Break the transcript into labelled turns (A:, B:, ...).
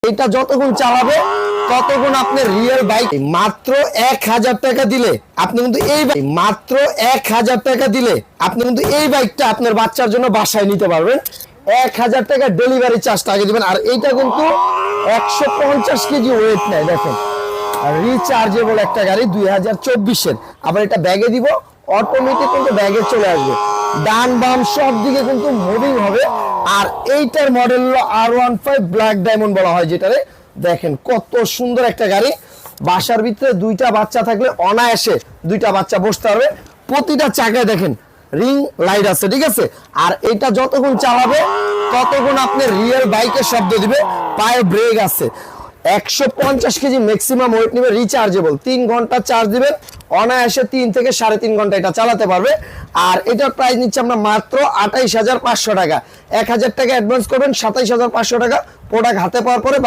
A: এটা যতক্ষণ চালাবে ততক্ষণ আপনার রিয়েল বাইক। মাত্র 1000 টাকা দিলে আপনি কিন্তু মাত্র 1000 টাকা দিলে আপনি কিন্তু এই বাইকটা আপনার বাচ্চার জন্য বাসায় নিতে পারবেন। 1000 টাকা ডেলিভারি চার্জটা আগে দিবেন। আর এইটা কিন্তু 150 কেজি ওয়েট নেয়, দেখেন রিচার্জেবল একটা গাড়ি 2024-এর। আবার এটা ব্যাগে দিব, অটোমেটিক কিন্তু ব্যাগে চলে আসবে, ডান বাম সব দিকে কিন্তু মুভিং হবে। আর এইটার মডেল হলো R15 ব্ল্যাক ডায়মন্ড বলা হয় যেটারে। দেখেন কত সুন্দর একটা গাড়ি, বাসার ভিতরে দুইটা বাচ্চা থাকলে অনায়াসে দুইটা বাচ্চা বসতে পারবে। প্রতিটা চাকায় দেখেন রিং লাইট আছে, ঠিক আছে। আর এটা যতক্ষণ চালাবে ততক্ষণ আপনি রিয়েল বাইকের শব্দ দিবে, পায়ে ব্রেক আছে। 150 কেজি ম্যাক্সিমাম ওয়েট নেবে, রিচার্জেবল। 3 ঘন্টা চার্জ দিবেন, অনায়াসে 3 থেকে 3.5 ঘন্টা এটা চালাতে পারবে। আর এটার প্রাইস নিচ্ছে আমরা মাত্র 28500 টাকা। 1000 টাকা অ্যাডভান্স করবেন, 27500 টাকা প্রোডাক্ট হাতে পাওয়ার পরে